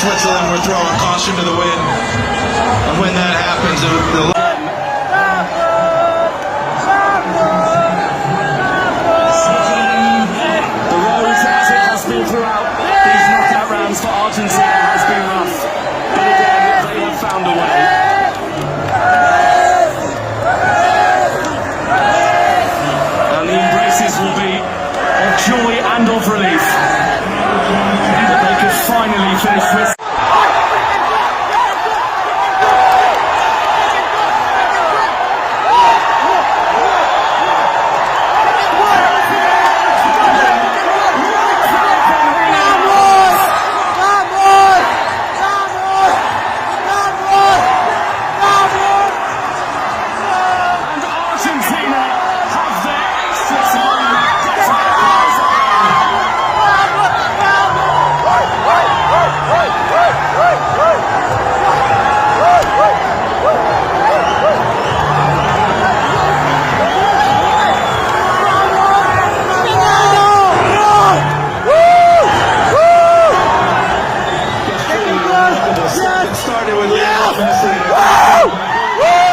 Switzerland were throwing caution to the wind. And when that happens, the road, as it has been throughout these knockout rounds for Argentina, has been rough. But again, they have found a way. And the embraces will be of joy and of relief that they could finally finish with. started with Lionel Messi.